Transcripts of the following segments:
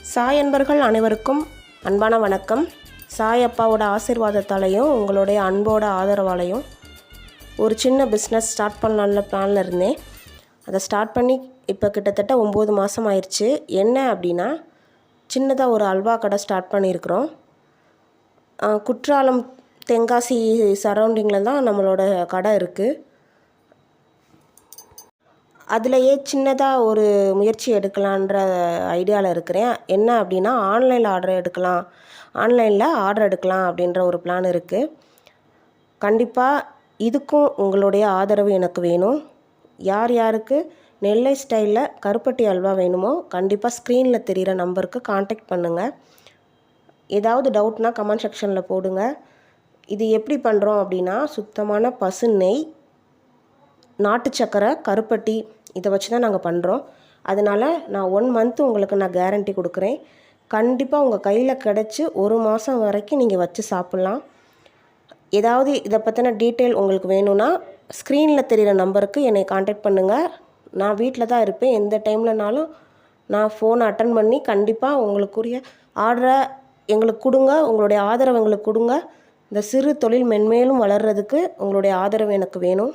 சாய் அன்பர்கள் அனைவருக்கும் அன்பான வணக்கம். சாய் அப்பாவோட ஆசீர்வாதத்தாலையும் உங்களுடைய அன்போட ஆதரவாலையும் ஒரு சின்ன பிஸ்னஸ் ஸ்டார்ட் பண்ணலான்னு பிளானில் இருந்தேன். அதை ஸ்டார்ட் பண்ணி இப்போ கிட்டத்தட்ட 9 மாதம் ஆயிடுச்சு. என்ன அப்படின்னா, சின்னதாக ஒரு அல்வா கடை ஸ்டார்ட் பண்ணியிருக்கிறோம். குற்றாலம் தென்காசி சரௌண்டிங்கில் தான் நம்மளோட கடை இருக்குது. அதுலேயே சின்னதாக ஒரு முயற்சி எடுக்கலான்ற ஐடியாவில் இருக்கிறேன். என்ன அப்படின்னா, ஆன்லைனில் ஆர்டர் எடுக்கலாம் அப்படின்ற ஒரு பிளான் இருக்குது. கண்டிப்பாக இதுக்கும் உங்களுடைய ஆதரவு எனக்கு வேணும். யார் யாருக்கு நெல்லை ஸ்டைலில் கருப்பட்டி அல்வா வேணுமோ கண்டிப்பாக ஸ்க்ரீனில் தெரிகிற நம்பருக்கு காண்டாக்ட் பண்ணுங்கள். ஏதாவது டவுட்னால் கமெண்ட் செக்ஷனில் போடுங்க. இது எப்படி பண்ணுறோம் அப்படின்னா, சுத்தமான பசு நெய், நாட்டு சக்கரை, கருப்பட்டி இதை வச்சு தான் நாங்கள் பண்ணுறோம். அதனால் நான் 1 மந்த் உங்களுக்கு நான் கேரண்டி கொடுக்குறேன். கண்டிப்பாக உங்கள் கையில் கிடச்சி 1 மாதம் வரைக்கும் நீங்கள் வச்சு சாப்பிட்லாம். ஏதாவது இதை பற்றின டீட்டெயில் உங்களுக்கு வேணும்னா ஸ்க்ரீனில் தெரிகிற நம்பருக்கு என்னை காண்டாக்ட் பண்ணுங்கள். நான் வீட்டில் தான் இருப்பேன். எந்த டைம்லனாலும் நான் ஃபோனை அட்டன் பண்ணி கண்டிப்பாக உங்களுக்குரிய ஆர்டரை எங்களுக்கு கொடுங்க. உங்களுடைய ஆதரவு எங்களுக்கு கொடுங்க. இந்த சிறு தொழில் மென்மேலும் வளர்கிறதுக்கு உங்களுடைய ஆதரவு எனக்கு வேணும்.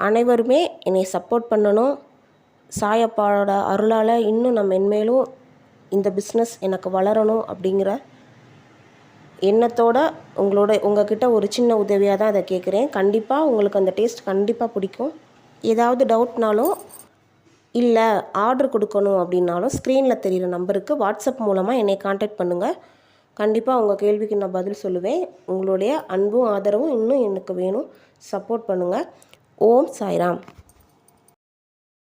அனைவருமே என்னை சப்போர்ட் பண்ணணும். சாயப்பாவோட அருளால் இன்னும் நான் மென்மேலும் இந்த பிஸ்னஸ் எனக்கு வளரணும் அப்படிங்கிற எண்ணத்தோடு உங்ககிட்ட ஒரு சின்ன உதவியாக தான் அதை கேட்குறேன். கண்டிப்பாக உங்களுக்கு அந்த டேஸ்ட் கண்டிப்பாக பிடிக்கும். ஏதாவது டவுட்னாலும் இல்லை ஆர்டர் கொடுக்கணும் அப்படின்னாலும் ஸ்க்ரீனில் தெரிகிற நம்பருக்கு வாட்ஸ்அப் மூலமாக என்னை காண்டாக்ட் பண்ணுங்கள். கண்டிப்பாக உங்கள் கேள்விக்கு நான் பதில் சொல்லுவேன். உங்களுடைய அன்பும் ஆதரவும் இன்னும் எனக்கு வேணும். சப்போர்ட் பண்ணுங்கள். ஓம் சாய்ராம்.